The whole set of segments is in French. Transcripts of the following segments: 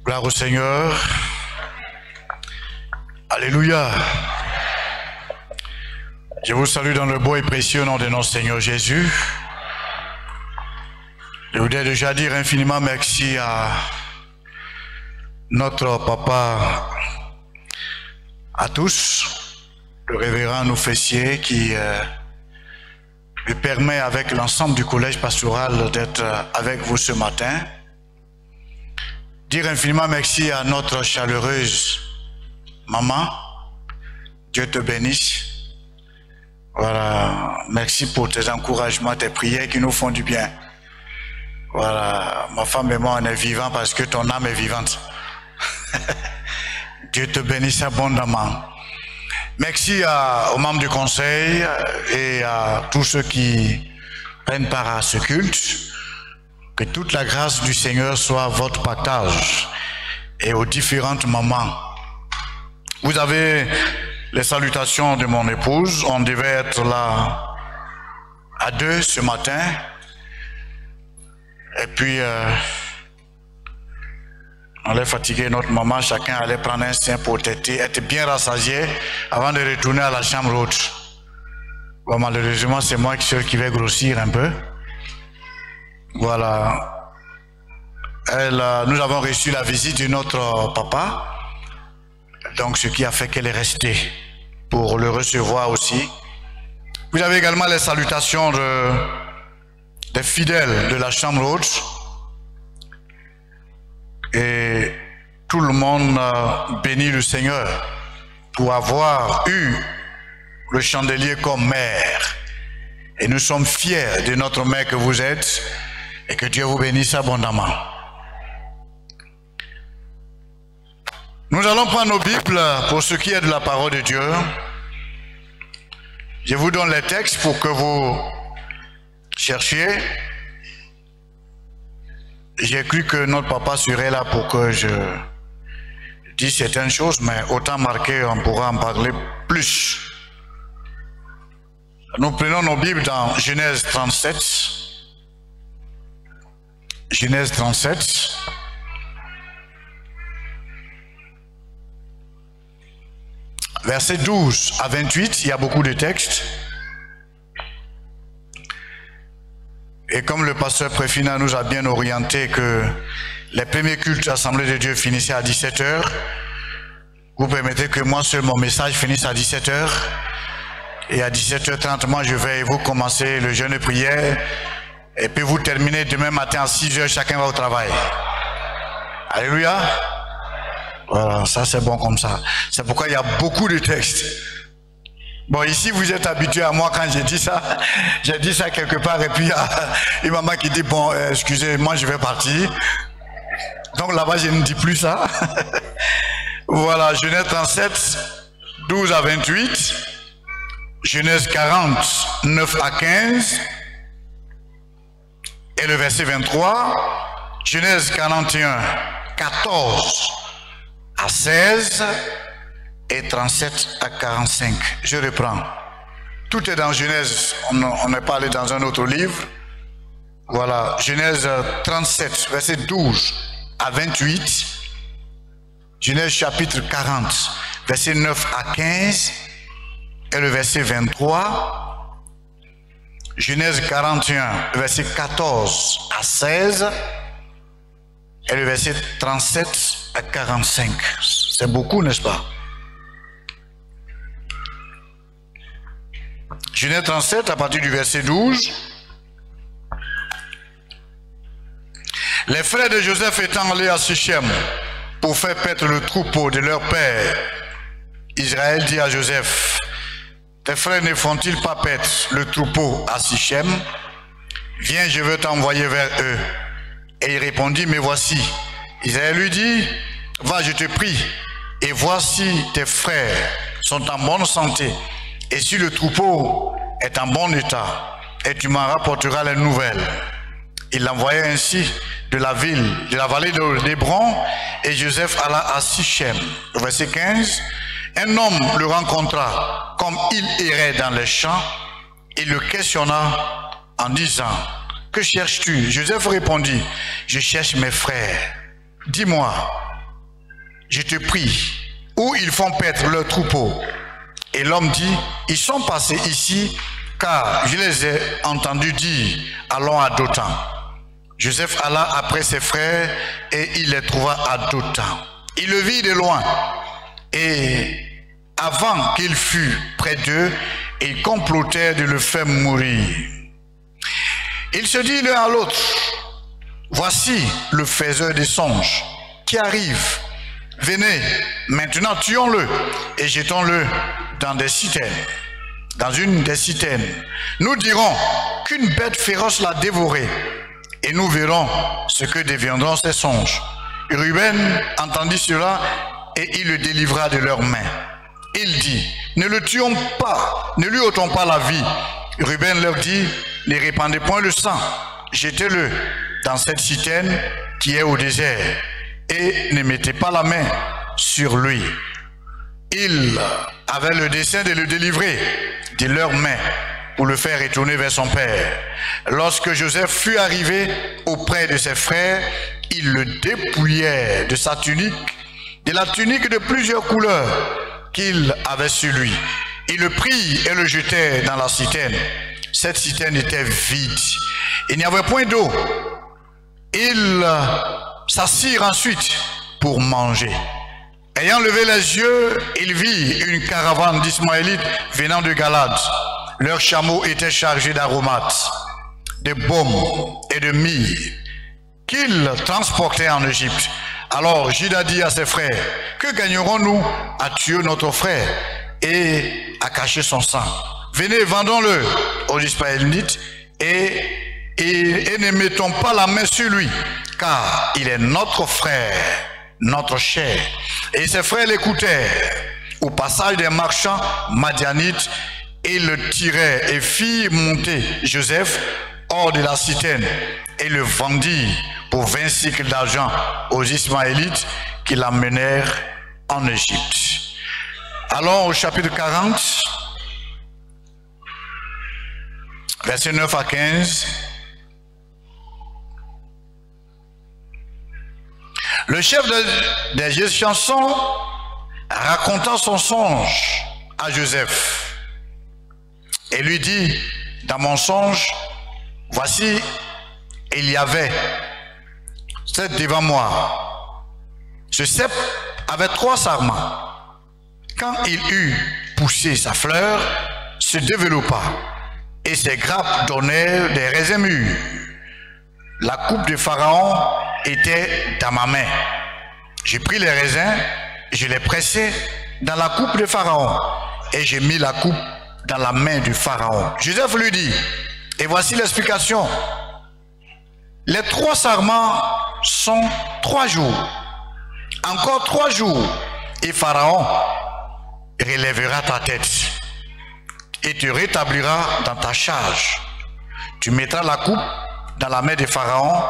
Gloire au Seigneur. Alléluia. Je vous salue dans le beau et précieux nom de notre Seigneur Jésus. Je voudrais déjà dire infiniment merci à notre papa, à tous, le révérend Noufessier qui me permet avec l'ensemble du collège pastoral d'être avec vous ce matin. Dire infiniment merci à notre chaleureuse maman. Dieu te bénisse. Voilà, merci pour tes encouragements, tes prières qui nous font du bien. Voilà, ma femme et moi on est vivants parce que ton âme est vivante. Dieu te bénisse abondamment. Merci aux membres du conseil et à tous ceux qui prennent part à ce culte. Que toute la grâce du Seigneur soit votre partage et aux différentes mamans. Vous avez les salutations de mon épouse. On devait être là à 2 ce matin. Et puis, on allait fatiguer notre maman. Chacun allait prendre un sein pour téter, être bien rassasié avant de retourner à la chambre haute. Bon, malheureusement, c'est moi seul qui vais grossir un peu. Voilà. Nous avons reçu la visite de notre papa. Donc, ce qui a fait qu'elle est restée pour le recevoir aussi. Vous avez également les salutations des fidèles de la chambre haute. Et tout le monde bénit le Seigneur pour avoir eu le chandelier comme mère. Et nous sommes fiers de notre mère que vous êtes et que Dieu vous bénisse abondamment. Nous allons prendre nos Bibles pour ce qui est de la parole de Dieu. Je vous donne les textes pour que vous cherchiez. J'ai cru que notre papa serait là pour que je dise certaines choses, mais autant marquer, on pourra en parler plus. Nous prenons nos Bibles dans Genèse 37. Genèse 37. Versets 12 à 28, il y a beaucoup de textes. Et comme le pasteur Préfina nous a bien orienté que les premiers cultes Assemblée de Dieu finissaient à 17h, vous permettez que moi seul mon message finisse à 17h. Et à 17h30, moi je vais vous commencer le jeûne de prière. Et puis vous terminez demain matin à 6h, chacun va au travail. Alléluia. Voilà, ça c'est bon comme ça. C'est pourquoi il y a beaucoup de textes. Bon, ici vous êtes habitués à moi quand j'ai dit ça quelque part et puis il y a une maman qui dit, bon, excusez, moi je vais partir. Donc là-bas je ne dis plus ça. Voilà, Genèse 37, 12 à 28. Genèse 40, 9 à 15. Et le verset 23. Genèse 41, 14 à 16 et 37 à 45. Je reprends. Tout est dans Genèse, on n'est pas allé dans un autre livre. Voilà, Genèse 37, verset 12 à 28. Genèse chapitre 40, verset 9 à 15 et le verset 23. Genèse 41, verset 14 à 16 et le verset 37 à 45. C'est beaucoup, n'est-ce pas? Genèse 37, à partir du verset 12. Les frères de Joseph étant allés à Sichem pour faire paître le troupeau de leur père, Israël dit à Joseph, tes frères ne font-ils pas paître le troupeau à Sichem? Viens, je veux t'envoyer vers eux. Et il répondit, me voici. Israël lui dit, va, je te prie, et vois si tes frères sont en bonne santé, et si le troupeau est en bon état, et tu m'en rapporteras les nouvelles. Il l'envoya ainsi de la ville, de la vallée d'Hébron, et Joseph alla à Sichem. Verset 15, un homme le rencontra comme il errait dans les champs, il le questionna en disant, que cherches-tu? Joseph répondit, je cherche mes frères. Dis-moi, je te prie, où ils font paître leurs troupeaux. Et l'homme dit, ils sont passés ici, car je les ai entendus dire, allons à Dothan. Joseph alla après ses frères et il les trouva à Dothan. Il le vit de loin et avant qu'il fût près d'eux, ils complotèrent de le faire mourir. Il se dit l'un à l'autre, voici le faiseur des songes qui arrive. Venez, maintenant tuons-le et jetons-le dans des citernes, dans une des citernes. Nous dirons qu'une bête féroce l'a dévoré et nous verrons ce que deviendront ces songes. Ruben entendit cela et il le délivra de leurs mains. Il dit, ne le tuons pas, ne lui ôtons pas la vie. Ruben leur dit, ne répandez point le sang, jetez-le dans cette citerne qui est au désert et ne mettez pas la main sur lui. Il avait le dessein de le délivrer de leurs mains pour le faire retourner vers son père. Lorsque Joseph fut arrivé auprès de ses frères, ils le dépouillèrent de sa tunique, de la tunique de plusieurs couleurs qu'il avait sur lui. Ils le prirent et le jetèrent dans la citerne. Cette citerne était vide. Il n'y avait point d'eau. Ils s'assirent ensuite pour manger. Ayant levé les yeux, il vit une caravane d'Ismaélites venant de Galade. Leurs chameaux étaient chargés d'aromates, de baumes et de myrrhe qu'ils transportaient en Égypte. Alors Juda dit à ses frères, que gagnerons-nous à tuer notre frère et à cacher son sang? Venez, vendons-le aux Ismaélites et ne mettons pas la main sur lui, car il est notre frère, notre chair. Et ses frères l'écoutèrent. Au passage des marchands madianites, ils le tirèrent et firent monter Joseph hors de la citerne et le vendirent pour 20 cycles d'argent aux Ismaélites qui l'emmenèrent en Égypte. Allons au chapitre 40, versets 9 à 15. Le chef des Égyptiens raconta son songe à Joseph et lui dit, dans mon songe, voici, il y avait cep devant moi. Ce cep avait 3 sarments. Quand il eut poussé sa fleur, se développa et ses grappes donnèrent des raisins mûrs. La coupe de Pharaon était dans ma main. J'ai pris les raisins, je les pressai dans la coupe de Pharaon et j'ai mis la coupe dans la main du Pharaon. Joseph lui dit, et voici l'explication. Les 3 sarments sont 3 jours. Encore 3 jours et Pharaon relèvera ta tête et te rétablira dans ta charge. Tu mettras la coupe dans la main de Pharaon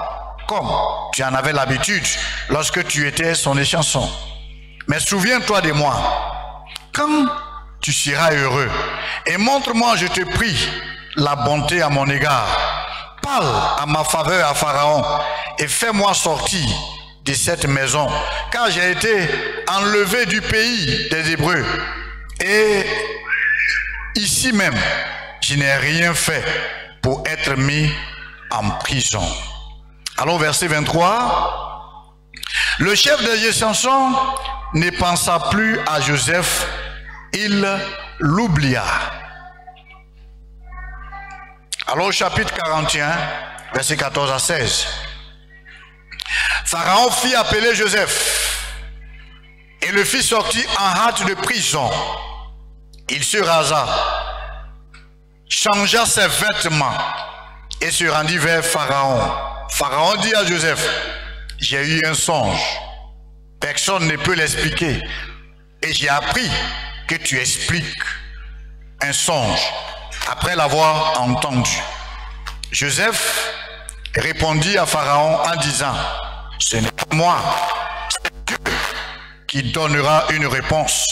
comme tu en avais l'habitude lorsque tu étais son échanson. Mais souviens-toi de moi quand tu seras heureux et montre-moi, je te prie, la bonté à mon égard. Parle à ma faveur à Pharaon et fais-moi sortir de cette maison, car j'ai été enlevé du pays des Hébreux et ici même je n'ai rien fait pour être mis en prison. Alors verset 23, le chef des Égyptiens ne pensa plus à Joseph, il l'oublia. Alors au chapitre 41, verset 14 à 16, Pharaon fit appeler Joseph et le fit sortir en hâte de prison. Il se rasa, changea ses vêtements et se rendit vers Pharaon. Pharaon dit à Joseph, j'ai eu un songe, personne ne peut l'expliquer et j'ai appris que tu expliques un songe après l'avoir entendu. Joseph répondit à Pharaon en disant, ce n'est pas moi, c'est Dieu qui donnera une réponse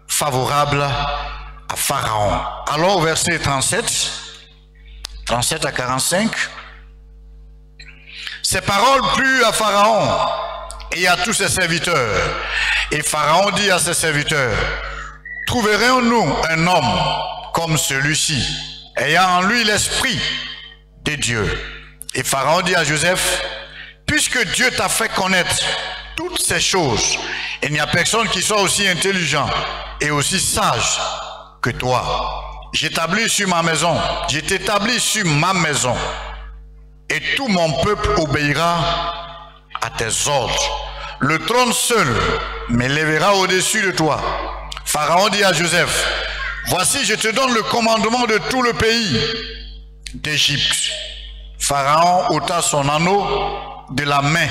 favorable à Pharaon. Alors verset 37 à 45, ces paroles plurent à Pharaon et à tous ses serviteurs. Et Pharaon dit à ses serviteurs, trouverons-nous un homme comme celui-ci, ayant en lui l'esprit de Dieu? Et Pharaon dit à Joseph, puisque Dieu t'a fait connaître toutes ces choses, il n'y a personne qui soit aussi intelligent et aussi sage que toi. Je t'établis sur ma maison, et tout mon peuple obéira à tes ordres. Le trône seul m'élèvera au-dessus de toi. Pharaon dit à Joseph, voici, je te donne le commandement de tout le pays d'Égypte. Pharaon ôta son anneau de la main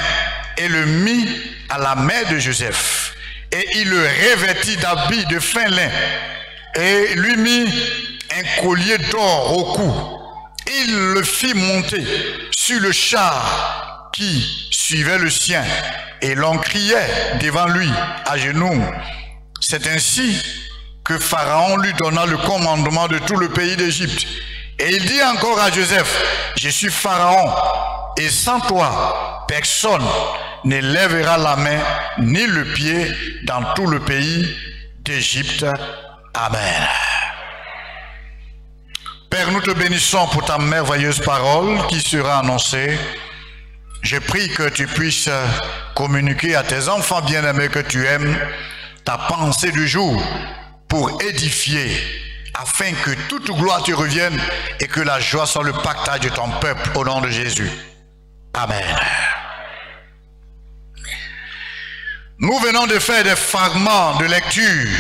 et le mit à la main de Joseph. Et il le revêtit d'habits de fin lin et lui mit un collier d'or au cou. Il le fit monter sur le char qui suivait le sien et l'on criait devant lui à genoux. C'est ainsi que Pharaon lui donna le commandement de tout le pays d'Égypte. Et il dit encore à Joseph, je suis Pharaon, et sans toi, personne ne lèvera la main ni le pied dans tout le pays d'Égypte. Amen. Père, nous te bénissons pour ta merveilleuse parole qui sera annoncée. Je prie que tu puisses communiquer à tes enfants bien-aimés que tu aimes ta pensée du jour pour édifier, afin que toute gloire te revienne et que la joie soit le partage de ton peuple au nom de Jésus. Amen. Nous venons de faire des fragments de lecture,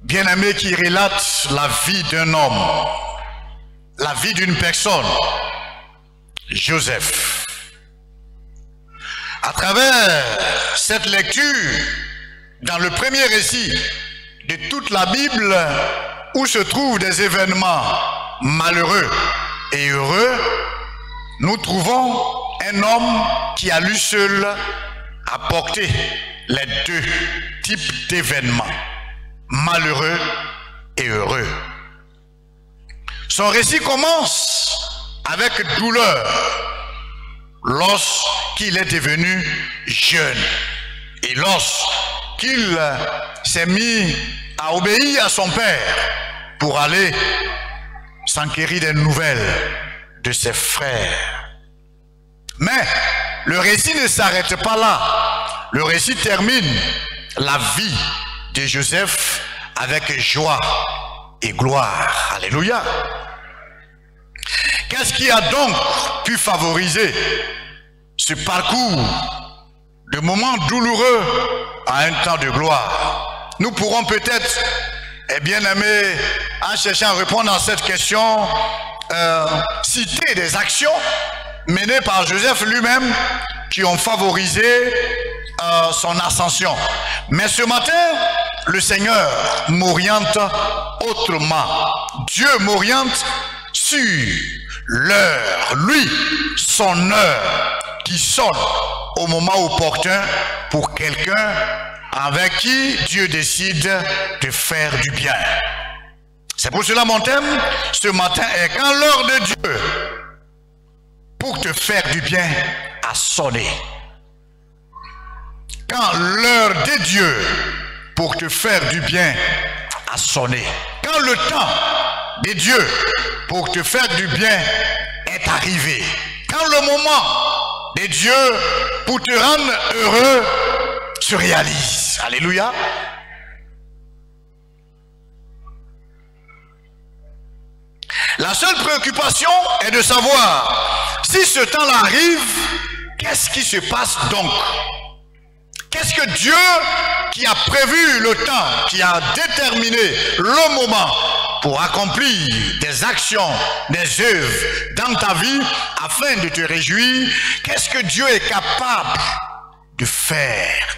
bien-aimés, qui relatent la vie d'un homme, la vie d'une personne, Joseph. À travers cette lecture, dans le premier récit de toute la Bible, où se trouvent des événements malheureux et heureux, nous trouvons un homme qui a lui seul apporté les deux types d'événements, malheureux et heureux. Son récit commence avec douleur lorsqu'il est devenu jeune et lorsqu'il s'est mis à obéir à son père pour aller s'enquérir des nouvelles de ses frères. Mais le récit ne s'arrête pas là. Le récit termine la vie de Joseph avec joie et gloire. Alléluia. Qu'est-ce qui a donc pu favoriser ce parcours de moments douloureux à un temps de gloire? Nous pourrons peut-être, bien aimés, en cherchant à répondre à cette question, citer des actions menées par Joseph lui-même qui ont favorisé son ascension. Mais ce matin, le Seigneur m'oriente autrement. Dieu m'oriente sur l'heure, lui, son heure qui sonne au moment opportun pour quelqu'un avec qui Dieu décide de faire du bien. C'est pour cela mon thème ce matin est quand l'heure de Dieu pour te faire du bien a sonné. Quand l'heure de Dieu pour te faire du bien a sonné. Quand le temps de Dieu pour te faire du bien est arrivé. Quand le moment de Dieu pour te rendre heureux se réalise. Alléluia. La seule préoccupation est de savoir si ce temps-là arrive, qu'est-ce qui se passe donc? Qu'est-ce que Dieu qui a prévu le temps, qui a déterminé le moment pour accomplir des actions, des œuvres dans ta vie afin de te réjouir, qu'est-ce que Dieu est capable de faire?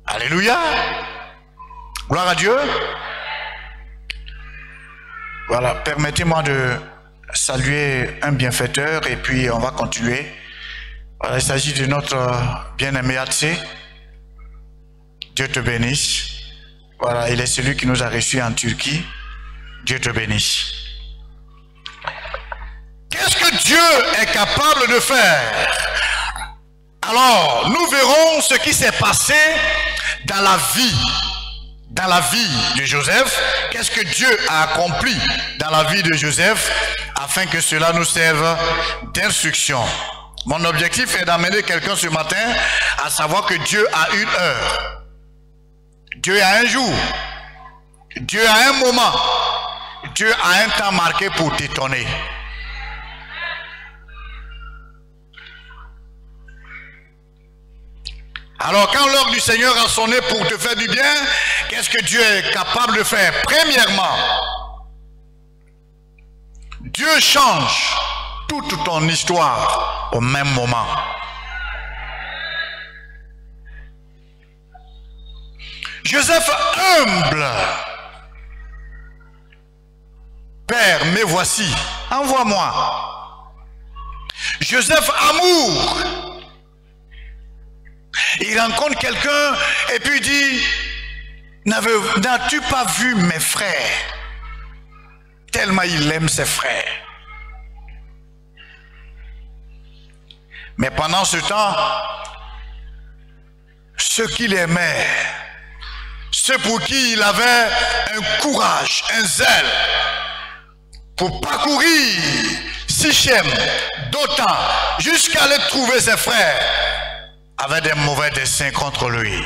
Alléluia. Gloire à Dieu. Voilà, permettez-moi de saluer un bienfaiteur et puis on va continuer. Voilà, il s'agit de notre bien-aimé Atsé. Dieu te bénisse. Voilà, il est celui qui nous a reçus en Turquie. Dieu te bénisse. Qu'est-ce que Dieu est capable de faire? Alors, nous verrons ce qui s'est passé dans la vie de Joseph. Qu'est-ce que Dieu a accompli dans la vie de Joseph afin que cela nous serve d'instruction. Mon objectif est d'amener quelqu'un ce matin à savoir que Dieu a une heure. Dieu a un jour. Dieu a un moment. Dieu a un temps marqué pour t'étonner. Alors quand l'heure du Seigneur a sonné pour te faire du bien, qu'est-ce que Dieu est capable de faire? Premièrement, Dieu change toute ton histoire au même moment. Joseph humble. Père, me voici, envoie-moi. Joseph amour. Il rencontre quelqu'un et puis dit, n'as-tu pas vu mes frères? Tellement il aime ses frères. Mais pendant ce temps, ceux qu'il aimait, ceux pour qui il avait un courage, un zèle, pour parcourir Sichem, Dothan, jusqu'à aller trouver ses frères, avaient des mauvais desseins contre lui.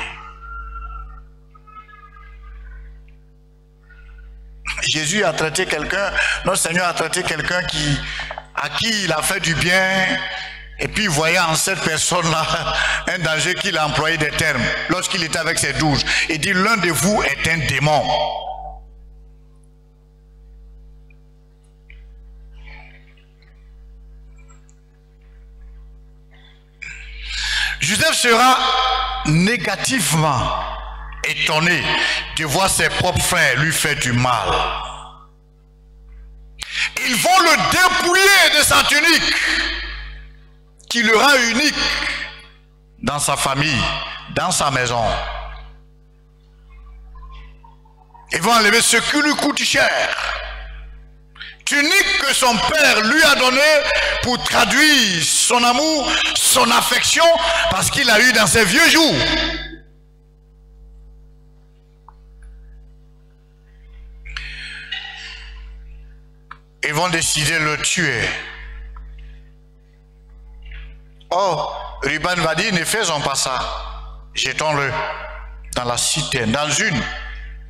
Jésus a traité quelqu'un, notre Seigneur a traité quelqu'un à qui il a fait du bien, et puis voyant en cette personne-là un danger, qu'il a employé des termes. Lorsqu'il était avec ses 12, il dit, l'un de vous est un démon. Joseph sera négativement étonné de voir ses propres frères lui faire du mal. Ils vont le dépouiller de sa tunique qui le rend unique dans sa famille, dans sa maison. Ils vont enlever ce qui lui coûte cher. Tunique que son père lui a donnée pour traduire son amour, son affection, parce qu'il a eu dans ses vieux jours. Ils vont décider de le tuer. Oh, Ruben va dire, ne faisons pas ça. Jetons-le dans la citerne, dans une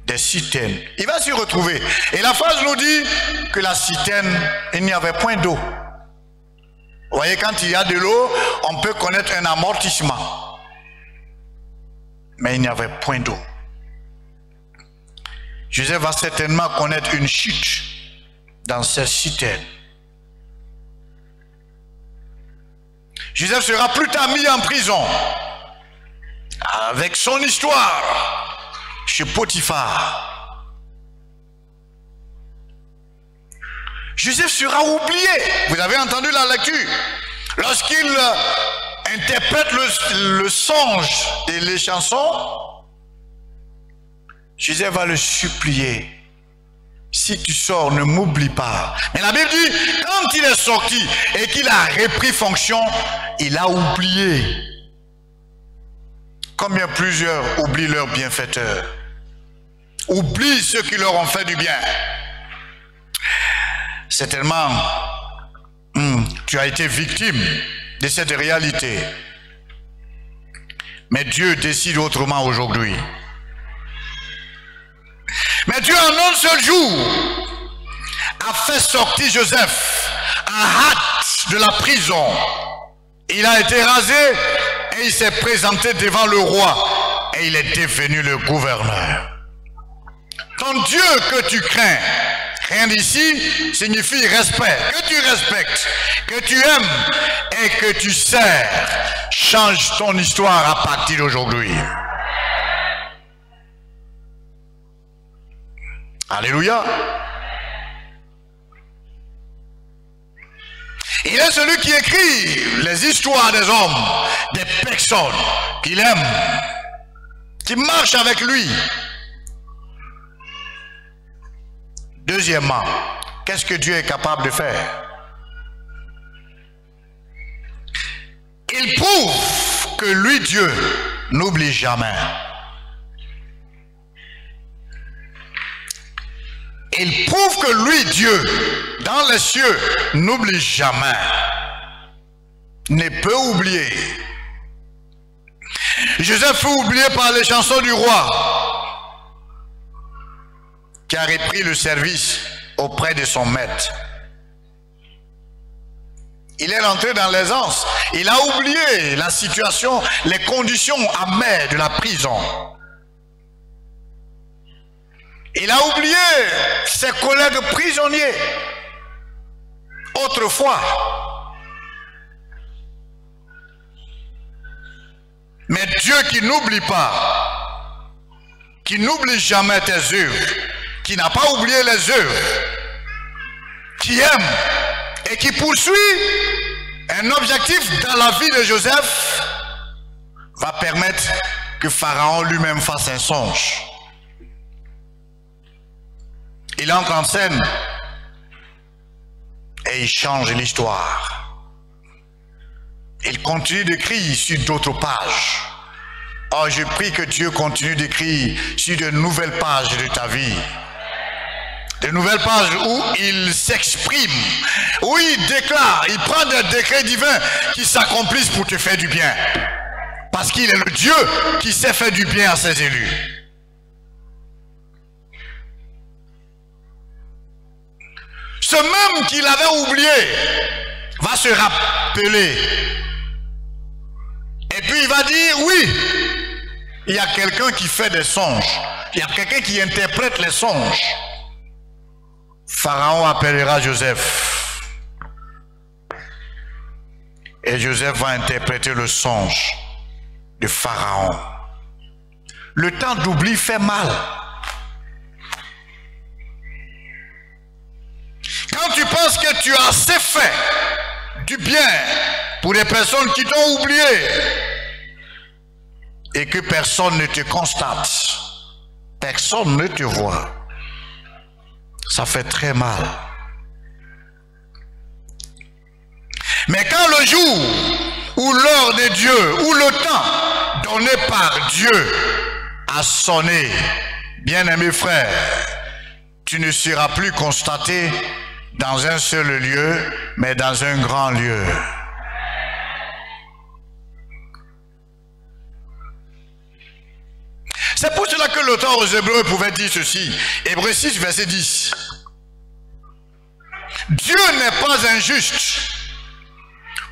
des citernes. Il va s'y retrouver. Et la phrase nous dit que la citerne, il n'y avait point d'eau. Vous voyez, quand il y a de l'eau, on peut connaître un amortissement. Mais il n'y avait point d'eau. Joseph va certainement connaître une chute dans cette citerne. Joseph sera plus tard mis en prison avec son histoire chez Potiphar. Joseph sera oublié. Vous avez entendu la lecture. Lorsqu'il interprète le songe et les chansons, Joseph va le supplier. Si tu sors, ne m'oublie pas. Mais la Bible dit, quand il est sorti et qu'il a repris fonction, il a oublié. Combien plusieurs oublient leurs bienfaiteurs, oublient ceux qui leur ont fait du bien. Certainement, tu as été victime de cette réalité. Mais Dieu décide autrement aujourd'hui. Mais Dieu en un seul jour a fait sortir Joseph en hâte de la prison. Il a été rasé et il s'est présenté devant le roi et il est devenu le gouverneur. Ton Dieu que tu crains, rien d'ici signifie respect, que tu respectes, que tu aimes et que tu sers. Change ton histoire à partir d'aujourd'hui. Alléluia. Il est celui qui écrit les histoires des hommes, des personnes qu'il aime, qui marchent avec lui. Deuxièmement, qu'est-ce que Dieu est capable de faire? Il prouve prouve que lui, Dieu, n'oublie jamais. Il prouve que lui, Dieu, dans les cieux, n'oublie jamais, ne peut oublier. Joseph fut oublié par les chansons du roi, qui a repris le service auprès de son maître. Il est rentré dans l'aisance. Il a oublié la situation, les conditions amères de la prison. Il a oublié ses collègues prisonniers autrefois. Mais Dieu qui n'oublie pas, qui n'oublie jamais tes œuvres, qui n'a pas oublié les œuvres, qui aime et qui poursuit un objectif dans la vie de Joseph, va permettre que Pharaon lui-même fasse un songe. Il entre en scène et il change l'histoire. Il continue d'écrire sur d'autres pages. Oh, je prie que Dieu continue d'écrire sur de nouvelles pages de ta vie. De nouvelles pages où il s'exprime, où il déclare, il prend des décrets divins qui s'accomplissent pour te faire du bien. Parce qu'il est le Dieu qui sait faire du bien à ses élus. Ce même qu'il avait oublié va se rappeler. Et puis il va dire, oui, il y a quelqu'un qui fait des songes. Il y a quelqu'un qui interprète les songes. Pharaon appellera Joseph. Et Joseph va interpréter le songe de Pharaon. Le temps d'oubli fait mal. Quand tu penses que tu as assez fait du bien pour les personnes qui t'ont oublié et que personne ne te constate, personne ne te voit, ça fait très mal. Mais quand le jour ou l'heure de Dieu ou le temps donné par Dieu a sonné, bien-aimé frère, tu ne seras plus constaté dans un seul lieu, mais dans un grand lieu. C'est pour cela que l'auteur aux Hébreux pouvait dire ceci. Hébreux 6, verset 10. Dieu n'est pas injuste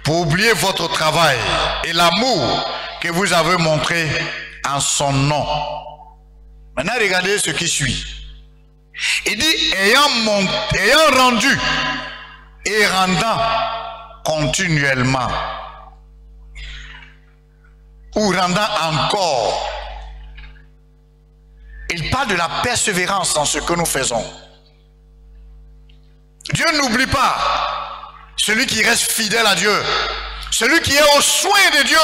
pour oublier votre travail et l'amour que vous avez montré en son nom. Maintenant, regardez ce qui suit. Il dit, ayant rendu et rendant continuellement, ou rendant encore. Il parle de la persévérance dans ce que nous faisons. Dieu n'oublie pas celui qui reste fidèle à Dieu, celui qui est au soin de Dieu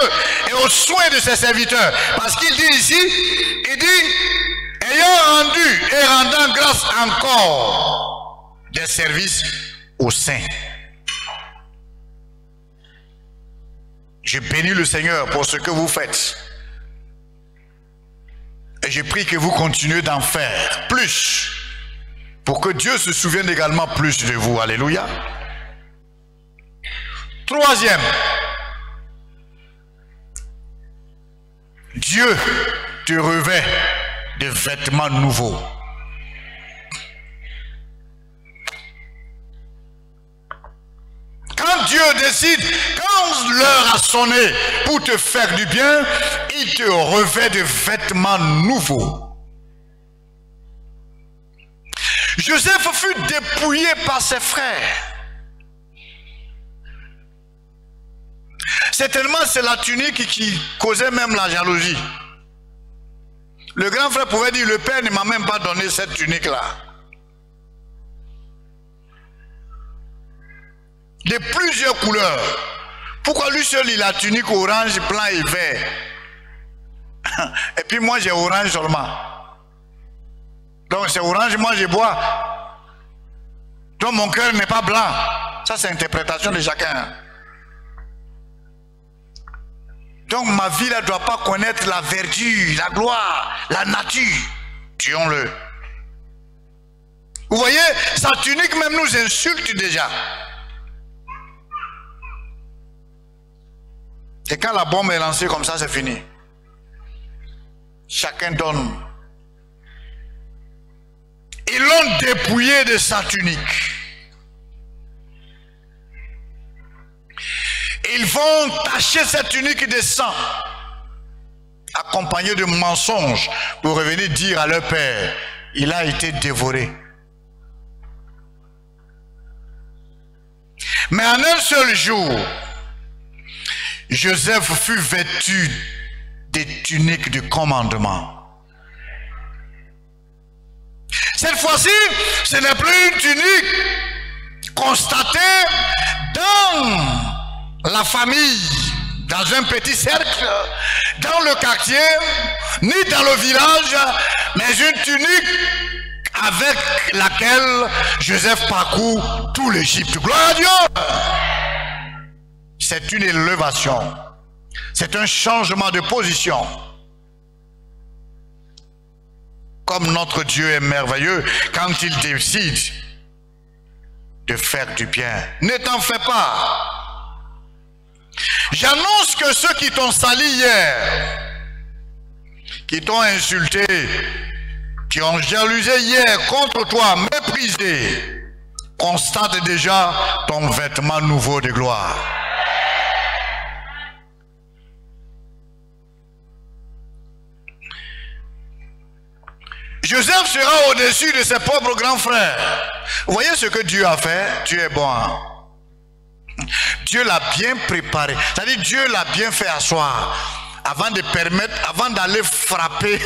et au soin de ses serviteurs. Parce qu'il dit ici, il dit, ayant rendu et rendant grâce encore des services aux saints. Je bénis le Seigneur pour ce que vous faites. Et je prie que vous continuez d'en faire plus, pour que Dieu se souvienne également plus de vous. Alléluia. Troisième, Dieu te revêt de vêtements nouveaux. Quand Dieu décide, quand l'heure a sonné pour te faire du bien, il te revêt de vêtements nouveaux. Joseph fut dépouillé par ses frères. Certainement, c'est la tunique qui causait même la jalousie. Le grand frère pouvait dire, le père ne m'a même pas donné cette tunique-là. De plusieurs couleurs. Pourquoi lui seul il a tunique orange, blanc et vert? Et puis moi j'ai orange seulement. Donc c'est orange, moi je bois. Donc mon cœur n'est pas blanc. Ça c'est l'interprétation de chacun. Donc ma vie ne doit pas connaître la verdure, la gloire, la nature. Tuons-le. Vous voyez, sa tunique même nous insulte déjà. Et quand la bombe est lancée comme ça, c'est fini. Chacun donne. Ils l'ont dépouillé de sa tunique. Ils vont tacher cette tunique de sang, accompagné de mensonges, pour revenir dire à leur père, il a été dévoré. Mais en un seul jour, Joseph fut vêtu des tuniques de commandement. Cette fois-ci, ce n'est plus une tunique constatée dans la famille, dans un petit cercle, dans le quartier, ni dans le village, mais une tunique avec laquelle Joseph parcourt tout l'Égypte. Gloire à Dieu! C'est une élévation. C'est un changement de position. Comme notre Dieu est merveilleux quand il décide de faire du bien. Ne t'en fais pas. J'annonce que ceux qui t'ont sali hier, qui t'ont insulté, qui ont jalousé hier contre toi, méprisé, constatent déjà ton vêtement nouveau de gloire. Joseph sera au-dessus de ses propres grands frères. Vous voyez ce que Dieu a fait? Dieu est bon. Hein? Dieu l'a bien préparé. C'est-à-dire Dieu l'a bien fait asseoir avant de permettre, avant d'aller frapper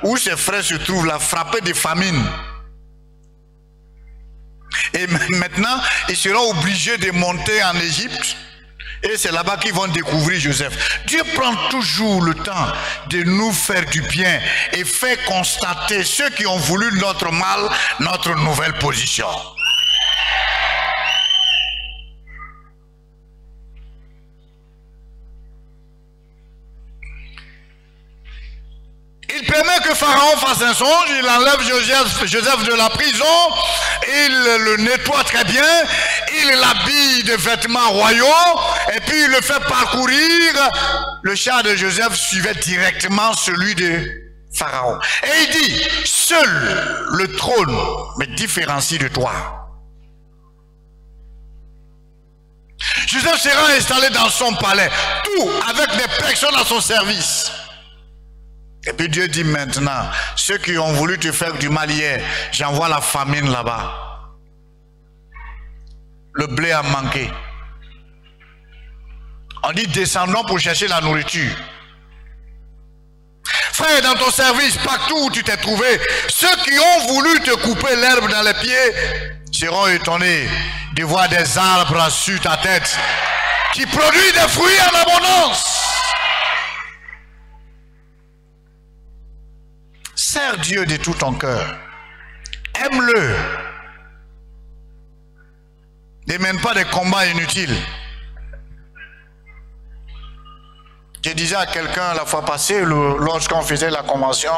où ses frères se trouvent, là, frapper des famines. Et maintenant, ils seront obligés de monter en Égypte. Et c'est là-bas qu'ils vont découvrir Joseph. Dieu prend toujours le temps de nous faire du bien et fait constater ceux qui ont voulu notre mal, notre nouvelle position. Il permet que Pharaon fasse un songe, il enlève Joseph de la prison, il le nettoie très bien, il l'habille de vêtements royaux, et puis il le fait parcourir. Le char de Joseph suivait directement celui de Pharaon. Et il dit, seul le trône me différencie de toi. Joseph sera installé dans son palais, tout avec des personnes à son service. Et puis Dieu dit maintenant, ceux qui ont voulu te faire du mal hier, j'envoie la famine là-bas. Le blé a manqué. On dit descendons pour chercher la nourriture. Frère, dans ton service, partout où tu t'es trouvé, ceux qui ont voulu te couper l'herbe dans les pieds seront étonnés de voir des arbres sur ta tête qui produisent des fruits en abondance. Sers Dieu de tout ton cœur. Aime-le. Ne mène pas des combats inutiles. Je disais à quelqu'un la fois passée, lorsqu'on faisait la convention,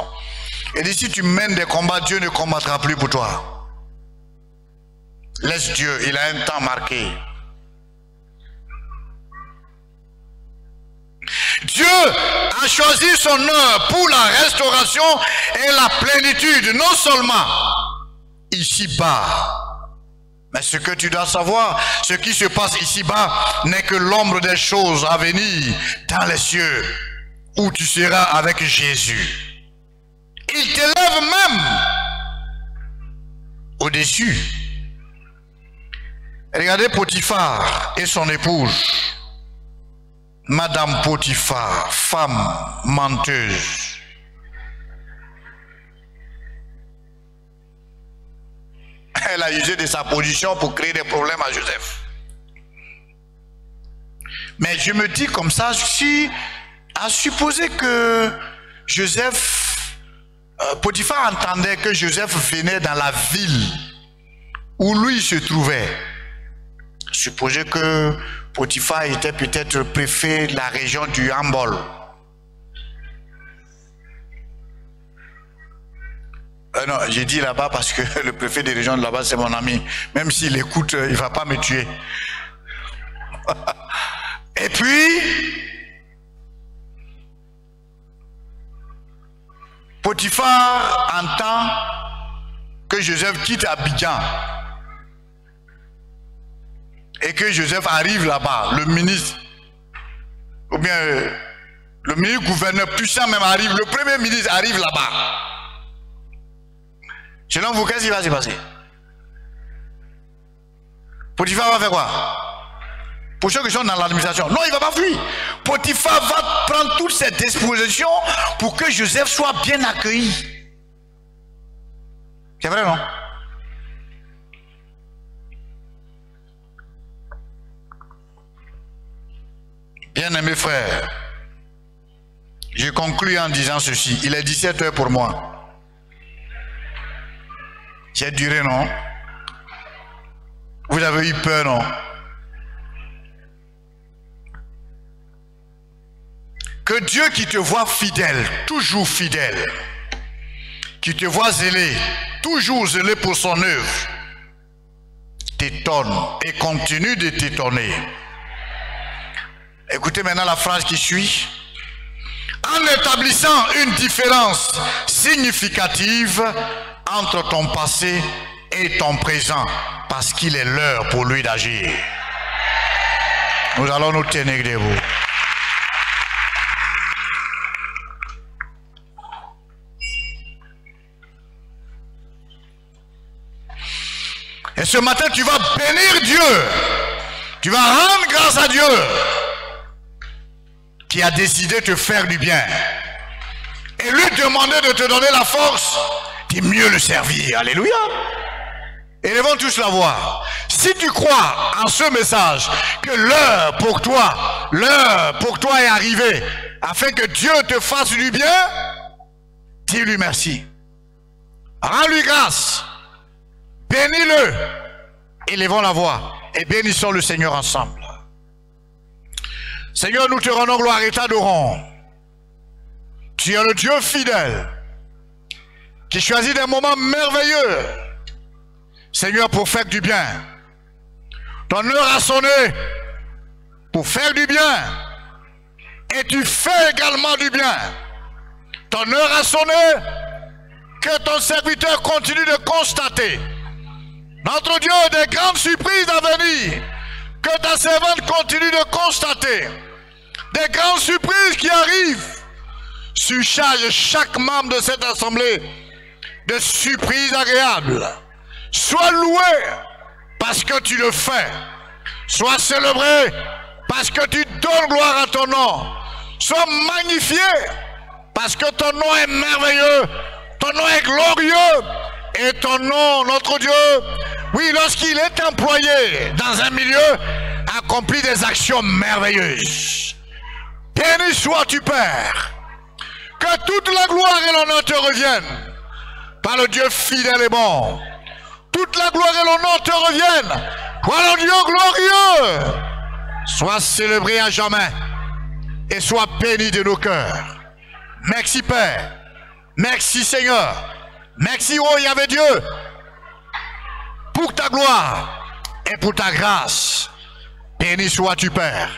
il dit, si tu mènes des combats, Dieu ne combattra plus pour toi. Laisse Dieu, il a un temps marqué. Dieu a choisi son heure pour la restauration et la plénitude, non seulement ici-bas, mais ce que tu dois savoir, ce qui se passe ici-bas n'est que l'ombre des choses à venir dans les cieux, où tu seras avec Jésus. Il t'élève même au-dessus. Regardez Potiphar et son épouse. Madame Potiphar, femme menteuse. Elle a usé de sa position pour créer des problèmes à Joseph. Mais je me dis comme ça, à supposer que Potiphar entendait que Joseph venait dans la ville où lui se trouvait. Supposez que Potiphar était peut-être préfet de la région du Hambol. Non, j'ai dit là-bas parce que le préfet des régions de là-bas, c'est mon ami. Même s'il écoute, il ne va pas me tuer. Et puis, Potiphar entend que Joseph quitte Abidjan et que Joseph arrive là-bas, le ministre, ou bien le ministre gouverneur puissant même arrive, le premier ministre arrive là-bas. Selon vous, qu'est-ce qui va se passer? Potiphar va faire quoi? Pour ceux qui sont dans l'administration, non, il ne va pas fuir. Potiphar va prendre toute cette disposition pour que Joseph soit bien accueilli. C'est vrai, non? Bien-aimés frères, je conclus en disant ceci. Il est 17 heures pour moi. J'ai duré, non? Vous avez eu peur, non? Que Dieu qui te voit fidèle, toujours fidèle, qui te voit zélé, toujours zélé pour son œuvre, t'étonne et continue de t'étonner. Écoutez maintenant la phrase qui suit. En établissant une différence significative entre ton passé et ton présent, parce qu'il est l'heure pour lui d'agir. Nous allons nous tenir debout. Et ce matin, tu vas bénir Dieu. Tu vas rendre grâce à Dieu qui a décidé de te faire du bien. Et lui demander de te donner la force de mieux le servir. Alléluia. Élevons tous la voix. Si tu crois en ce message que l'heure pour toi est arrivée afin que Dieu te fasse du bien, dis-lui merci. Rends-lui grâce. Bénis-le. Élevons la voix et bénissons le Seigneur ensemble. Seigneur, nous te rendons gloire et t'adorons. Tu es le Dieu fidèle qui choisit des moments merveilleux, Seigneur, pour faire du bien. Ton heure a sonné pour faire du bien et tu fais également du bien. Ton heure a sonné, que ton serviteur continue de constater, notre Dieu, des grandes surprises à venir. Que ta servante continue de constater des grandes surprises qui arrivent. Surcharge chaque membre de cette assemblée de surprises agréables. Sois loué parce que tu le fais. Sois célébré parce que tu donnes gloire à ton nom. Sois magnifié parce que ton nom est merveilleux. Ton nom est glorieux. Et ton nom, notre Dieu, oui, lorsqu'il est employé dans un milieu, accomplit des actions merveilleuses. Béni sois-tu, Père. Que toute la gloire et l'honneur te reviennent par le Dieu fidèle et bon. Toute la gloire et l'honneur te reviennent par le Dieu glorieux. Sois célébré à jamais et sois béni de nos cœurs. Merci, Père. Merci, Seigneur. Merci, oh Yahvé Dieu, pour ta gloire et pour ta grâce. Béni sois-tu, Père.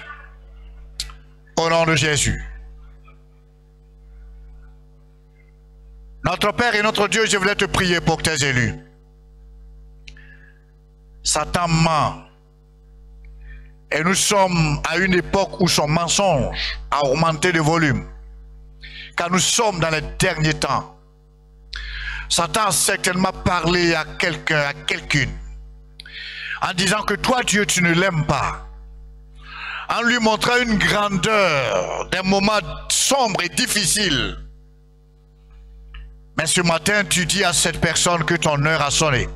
Au nom de Jésus. Notre Père et notre Dieu, je voulais te prier pour tes élus. Satan ment. Et nous sommes à une époque où son mensonge a augmenté de volume. Car nous sommes dans les derniers temps. Satan a certainement parlé à quelqu'un, à quelqu'une, en disant que toi, Dieu, tu ne l'aimes pas. En lui montrant une grandeur, des moments sombres et difficiles. Mais ce matin, tu dis à cette personne que ton heure a sonné.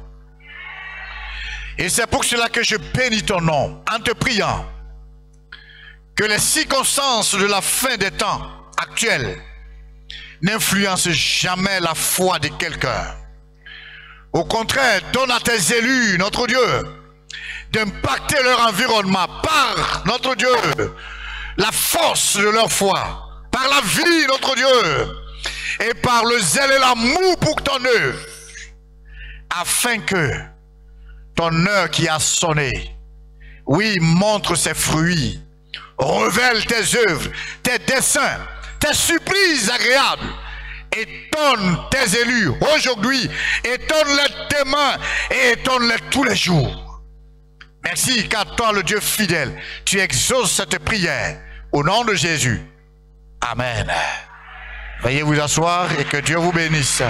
Et c'est pour cela que je bénis ton nom, en te priant que les circonstances de la fin des temps actuels n'influence jamais la foi de quelqu'un. Au contraire, donne à tes élus, notre Dieu, d'impacter leur environnement par notre Dieu, la force de leur foi, par la vie, notre Dieu, et par le zèle et l'amour pour ton œuvre, afin que ton heure qui a sonné, oui, montre ses fruits, révèle tes œuvres, tes desseins, tes surprises agréables, étonne tes élus aujourd'hui, étonne-les demain et étonne-les tous les jours. Merci car toi, le Dieu fidèle, tu exauces cette prière au nom de Jésus. Amen. Veuillez vous asseoir et que Dieu vous bénisse.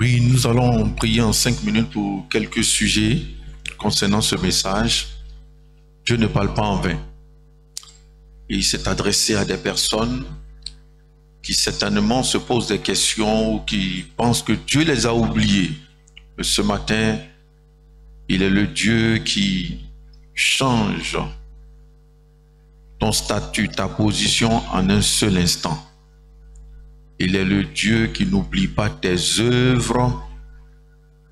Oui, nous allons prier en 5 minutes pour quelques sujets concernant ce message. Dieu ne parle pas en vain. Il s'est adressé à des personnes qui certainement se posent des questions ou qui pensent que Dieu les a oubliés. Mais ce matin, il est le Dieu qui change ton statut, ta position en un seul instant. Il est le Dieu qui n'oublie pas tes œuvres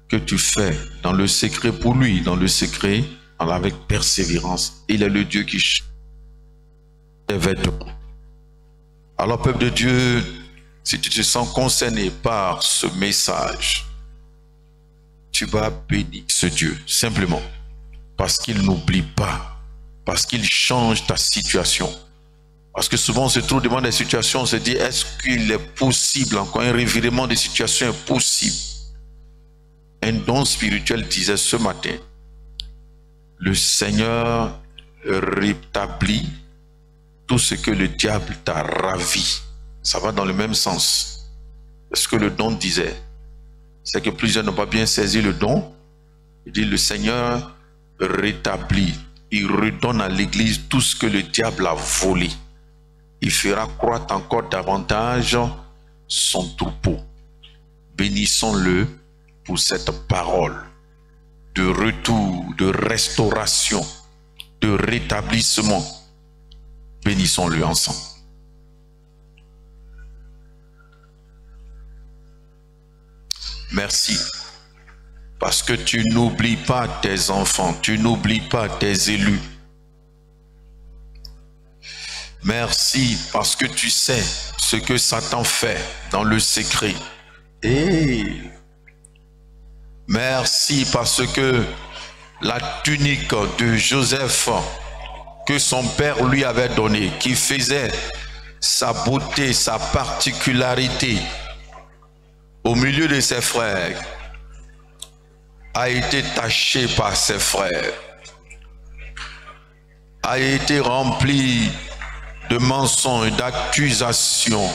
que tu fais dans le secret pour lui, dans le secret, avec persévérance. Il est le Dieu qui change tes vêtements. Alors, peuple de Dieu, si tu te sens concerné par ce message, tu vas bénir ce Dieu, simplement, parce qu'il n'oublie pas, parce qu'il change ta situation. Parce que souvent on se trouve devant des situations, on se dit, est-ce qu'il est possible, encore un revirement de situation est possible? Un don spirituel disait ce matin, le Seigneur rétablit tout ce que le diable t'a ravi. Ça va dans le même sens. Ce que le don disait, c'est que plusieurs n'ont pas bien saisi le don. Il dit, le Seigneur rétablit, il redonne à l'Église tout ce que le diable a volé. Il fera croître encore davantage son troupeau. Bénissons-le pour cette parole de retour, de restauration, de rétablissement. Bénissons-le ensemble. Merci, parce que tu n'oublies pas tes enfants, tu n'oublies pas tes élus. Merci parce que tu sais ce que Satan fait dans le secret. Et merci parce que la tunique de Joseph que son père lui avait donnée, qui faisait sa beauté, sa particularité au milieu de ses frères, a été tachée par ses frères, a été remplie de mensonges, d'accusations.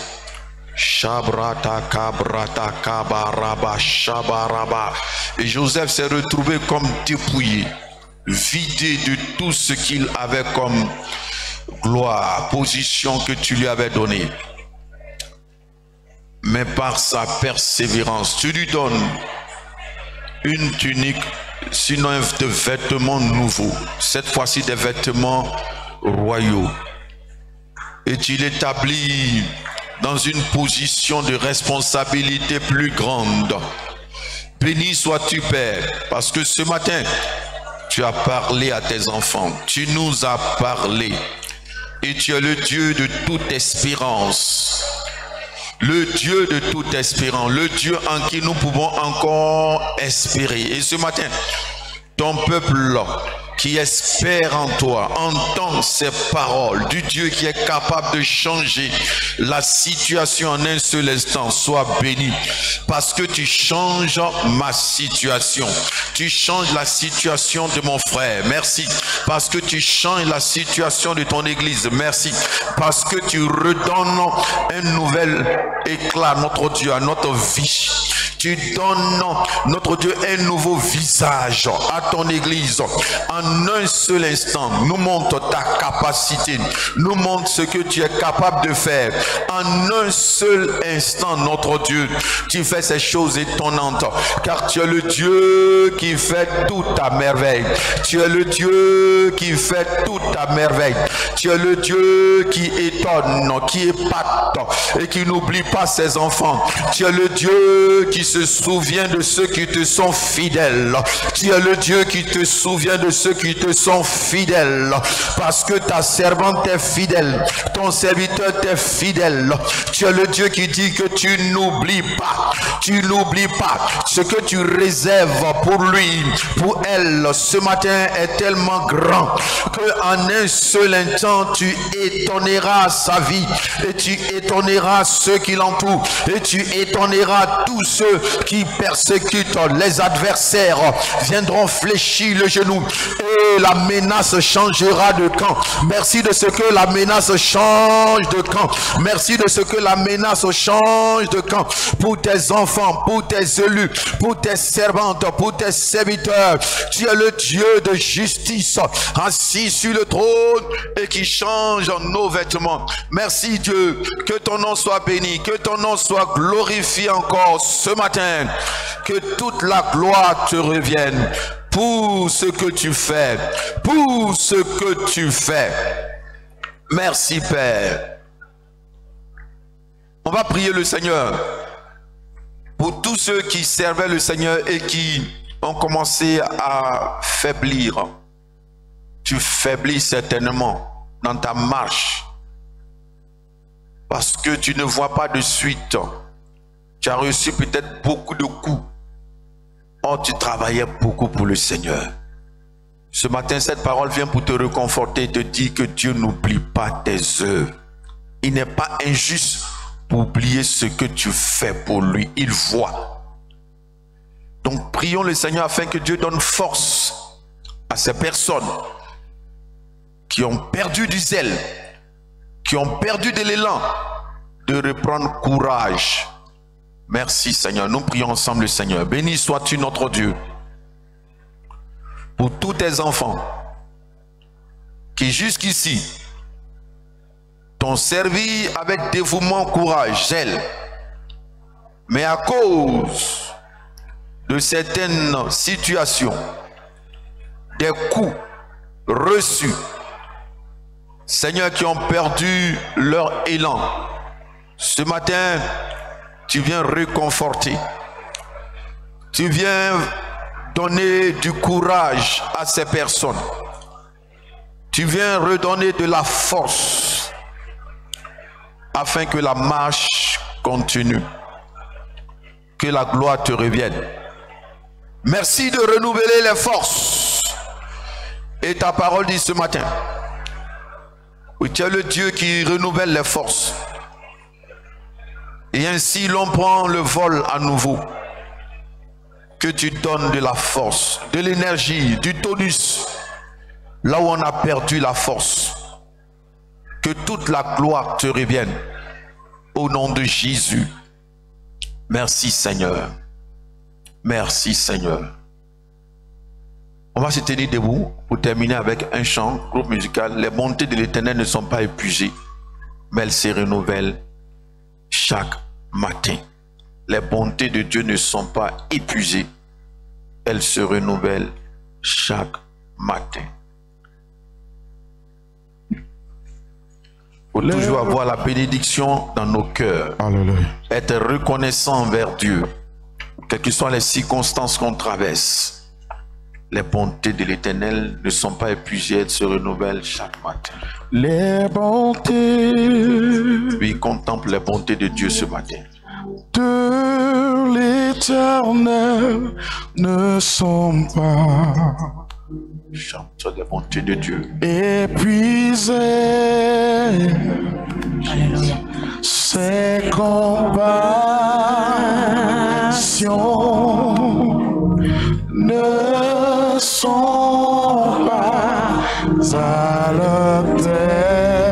Et Joseph s'est retrouvé comme dépouillé, vidé de tout ce qu'il avait comme gloire, position que tu lui avais donnée. Mais par sa persévérance, tu lui donnes une tunique, sinon de vêtements nouveaux, cette fois-ci des vêtements royaux. Et tu l'établis dans une position de responsabilité plus grande. Béni sois-tu, Père, parce que ce matin, tu as parlé à tes enfants, tu nous as parlé, et tu es le Dieu de toute espérance. Le Dieu de toute espérance, le Dieu en qui nous pouvons encore espérer. Et ce matin, ton peuple qui espère en toi, entend ces paroles du Dieu qui est capable de changer la situation en un seul instant. Sois béni parce que tu changes ma situation. Tu changes la situation de mon frère. Merci. Parce que tu changes la situation de ton église. Merci. Parce que tu redonnes un nouvel éclat, notre Dieu, à notre vie. tu donnes, notre Dieu, un nouveau visage à ton Église. En un seul instant, nous montre ta capacité, nous montre ce que tu es capable de faire. En un seul instant, notre Dieu, tu fais ces choses étonnantes, car tu es le Dieu qui fait tout à merveille. Tu es le Dieu qui fait tout à merveille. Tu es le Dieu qui étonne, qui épate et qui n'oublie pas ses enfants. Tu es le Dieu qui se souvient de ceux qui te sont fidèles. Tu es le Dieu qui te souvient de ceux qui te sont fidèles, parce que ta servante est fidèle, ton serviteur est fidèle. Tu es le Dieu qui dit que tu n'oublies pas ce que tu réserves pour lui, pour elle. Ce matin est tellement grand que en un seul instant tu étonneras sa vie, et tu étonneras ceux qui l'entourent, et tu étonneras tous ceux qui persécutent. Les adversaires viendront fléchir le genou et la menace changera de camp. Merci de ce que la menace change de camp. Merci de ce que la menace change de camp pour tes enfants, pour tes élus, pour tes servantes, pour tes serviteurs. Tu es le Dieu de justice, assis sur le trône et qui change nos vêtements. Merci Dieu, que ton nom soit béni, que ton nom soit glorifié encore ce matin, que toute la gloire te revienne pour ce que tu fais, pour ce que tu fais. Merci Père. On va prier le Seigneur pour tous ceux qui servaient le Seigneur et qui ont commencé à faiblir. Tu faiblis certainement dans ta marche parce que tu ne vois pas de suite. Tu as reçu peut-être beaucoup de coups. Oh, tu travaillais beaucoup pour le Seigneur. Ce matin, cette parole vient pour te réconforter et te dire que Dieu n'oublie pas tes œuvres. Il n'est pas injuste pour oublier ce que tu fais pour lui. Il voit. Donc, prions le Seigneur afin que Dieu donne force à ces personnes qui ont perdu du zèle, qui ont perdu de l'élan, de reprendre courage. Merci Seigneur. Nous prions ensemble le Seigneur. Béni sois-tu notre Dieu pour tous tes enfants qui jusqu'ici t'ont servi avec dévouement, courage, zèle. Mais à cause de certaines situations, des coups reçus, Seigneur, qui ont perdu leur élan, ce matin, tu viens réconforter. Tu viens donner du courage à ces personnes. Tu viens redonner de la force afin que la marche continue. Que la gloire te revienne. Merci de renouveler les forces. Et ta parole dit ce matin, oui, tu es le Dieu qui renouvelle les forces. Et ainsi l'on prend le vol à nouveau. Que tu donnes de la force, de l'énergie, du tonus, là où on a perdu la force. Que toute la gloire te revienne. Au nom de Jésus. Merci Seigneur. Merci Seigneur. On va se tenir debout pour terminer avec un chant, groupe musical. Les bontés de l'Éternel ne sont pas épuisées, mais elles se renouvellent chaque matin. Les bontés de Dieu ne sont pas épuisées, elles se renouvellent chaque matin. Il faut toujours avoir la bénédiction dans nos cœurs. Alléluia. Être reconnaissant envers Dieu, quelles que soient les circonstances qu'on traverse. Les bontés de l'Éternel ne sont pas épuisées, elles se renouvellent chaque matin. Les bontés. Oui, contemple les bontés de Dieu ce matin. De l'Éternel ne sont pas. Chante les bontés de Dieu. Épuisées. Ses compassions ne sont pas à la terre.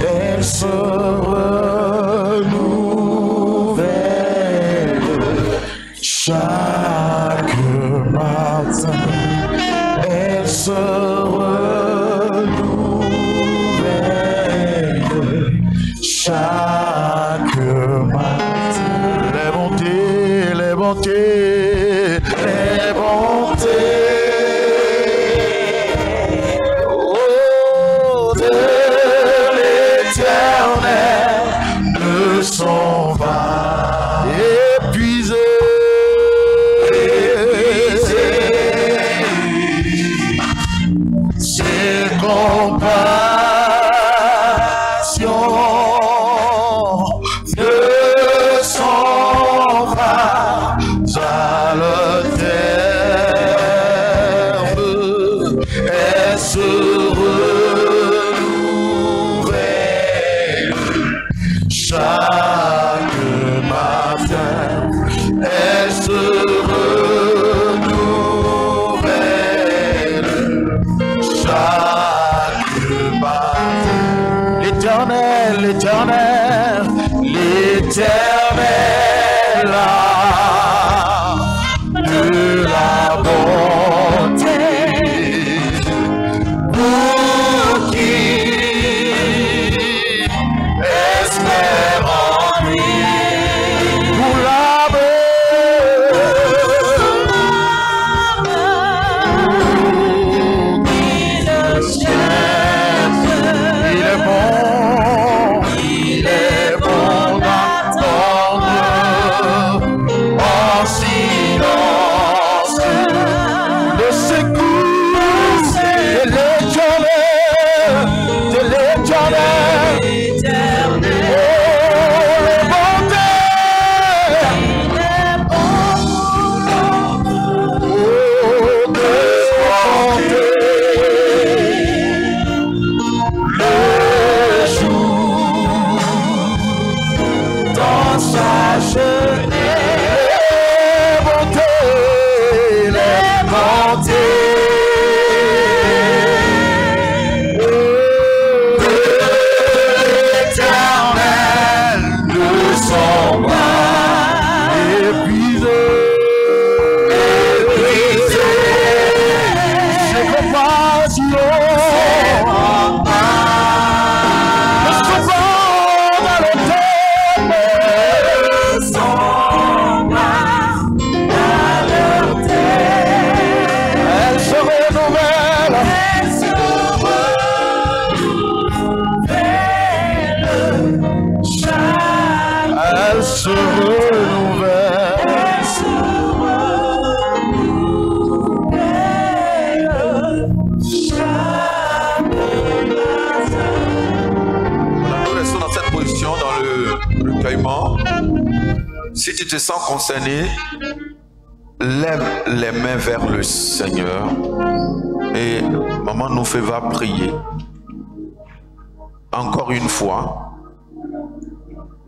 Elles se renouvellent Chaque matin, elle se renouvelle. Chaque matin, les bontés, les bontés, les bontés. Oh, de l'Éternel ne sont pas épuisés. Ses compassions ne sont pas à le terme. Elles se renouvellent chaque matin. Elles se renouvellent chaque matin. L'Éternel, l'Éternel, l'Éternel a de la bonté pour qui espère en lui. Pour il est bon d'attendre en silence le secours de l'Éternel, de l'Éternel. Si tu te sens concerné, lève les mains vers le Seigneur et Maman Noufé va prier encore une fois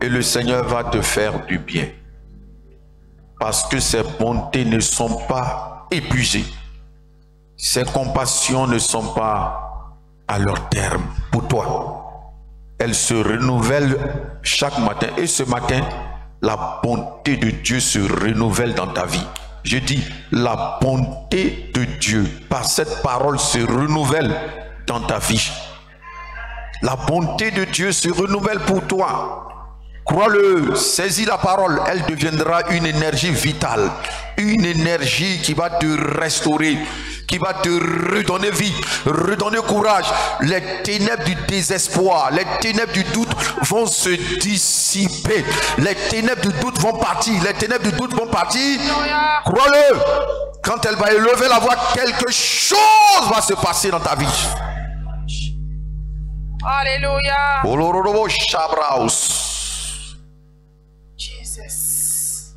et le Seigneur va te faire du bien parce que ses bontés ne sont pas épuisées, ses compassions ne sont pas à leur terme pour toi. Elles se renouvellent chaque matin et ce matin, la bonté de Dieu se renouvelle dans ta vie. Je dis, la bonté de Dieu, par cette parole, se renouvelle dans ta vie. La bonté de Dieu se renouvelle pour toi. Crois-le, saisis la parole, elle deviendra une énergie vitale, une énergie qui va te restaurer, qui va te redonner vie, redonner courage. Les ténèbres du désespoir, les ténèbres du doute vont se dissiper. Les ténèbres du doute vont partir. Les ténèbres du doute vont partir. Crois-le, quand elle va élever la voix, quelque chose va se passer dans ta vie. Alléluia. Jesus.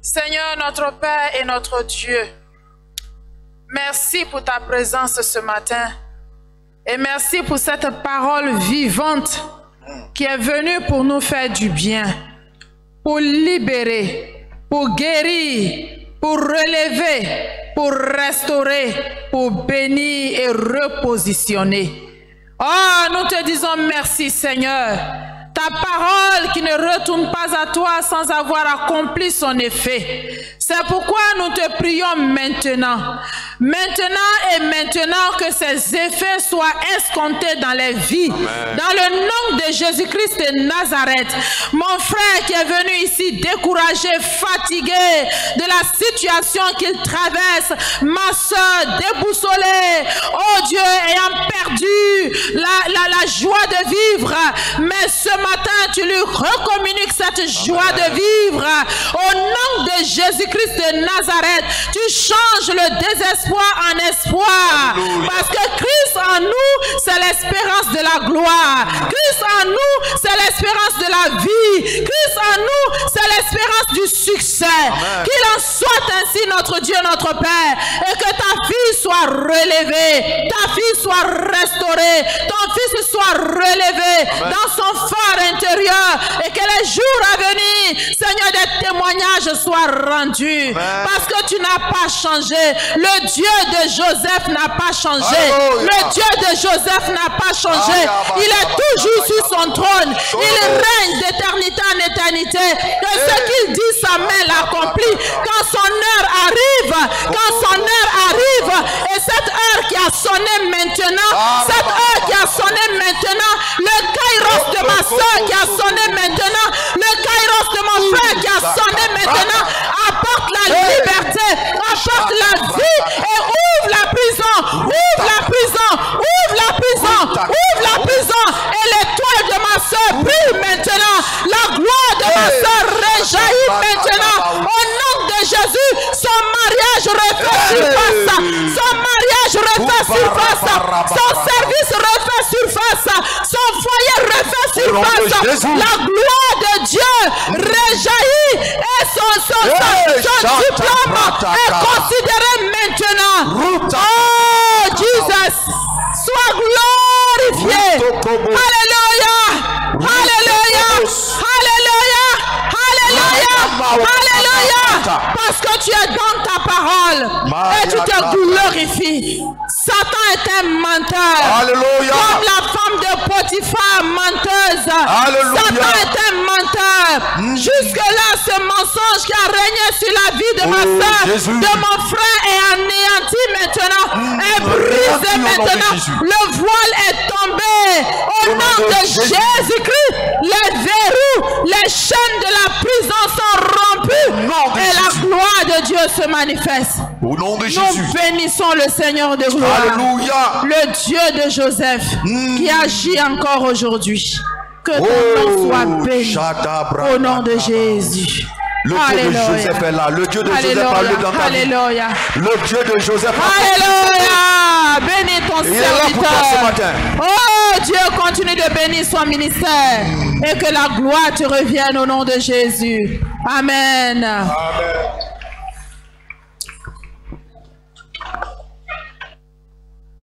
Seigneur, notre Père et notre Dieu, merci pour ta présence ce matin et merci pour cette parole vivante qui est venue pour nous faire du bien, pour libérer, pour guérir, pour relever, pour restaurer, pour bénir et repositionner. Oh, nous te disons merci Seigneur. Ta parole qui ne retourne pas à toi sans avoir accompli son effet. C'est pourquoi nous te prions maintenant. Maintenant que ces effets soient escomptés dans les vies. Amen. Dans le nom de Jésus-Christ de Nazareth. Mon frère qui est venu ici découragé, fatigué de la situation qu'il traverse. Ma soeur déboussolée. Oh Dieu, ayant perdu la joie de vivre. Mais ce matin, tu lui recommuniques cette joie de vivre. Au nom de Jésus-Christ de Nazareth, tu changes le désespoir en espoir. Alléluia. Parce que Christ en nous, c'est l'espérance de la gloire. Christ en nous, c'est l'espérance de la vie. Christ en nous, c'est l'espérance du succès. Qu'il en soit ainsi, notre Dieu, notre Père. Et que ta fille soit relevée, ta fille soit restaurée, ton fils soit relevé. Amen. Dans son fort intérieur, et que les jours à venir, Seigneur, des témoignages soient rendus. Amen. Parce que tu n'as pas changé. Le Dieu de Joseph n'a pas changé. Alléluia. Le Dieu de Joseph n'a pas changé. Il est toujours sur son trône. Il règne d'éternité en éternité. Que ce qu'il dit, sa main l'accomplit. Quand son heure arrive, et cette heure qui a sonné maintenant, le kairos de ma soeur qui a sonné maintenant, le kairos de mon frère qui a sonné maintenant, apporte la liberté, apporte la vie et ouvre la prison, et l'étoile de ma soeur brille maintenant, la gloire de ma soeur réjaillit maintenant, au nom de Jésus. Son mariage refait surface, son service refait surface, son foyer refait surface, la gloire de Dieu réjaillit et son diplôme est considéré maintenant. Oh Jesus, sois glorifié. Alléluia, alléluia, alléluia, alléluia, alléluia. Parce que tu es dans ta parole et tu te glorifies. Satan est un menteur. Alléluia. Comme la femme de Potiphar, menteuse. Alléluia. Satan est un menteur. Jusque-là, ce mensonge qui a régné sur la vie de ma soeur, de mon frère, est anéanti maintenant, est brisé maintenant. Le voile est tombé. Au nom de Jésus-Christ, les verrous, les chaînes de la prison sont rompues et la gloire de Dieu se manifeste. Au nom de Jésus. Nous bénissons le Seigneur de gloire. Alléluia. Le Dieu de Joseph qui agit encore aujourd'hui. Que ton nom soit béni. Au nom de Jésus. Le Dieu de Joseph est là. Le Dieu de Joseph parle dans ta vie. Alléluia. Le Dieu de Joseph. Alléluia. Bénis ton serviteur. Oh Dieu, continue de bénir son ministère. Et que la gloire te revienne au nom de Jésus. Amen. Amen.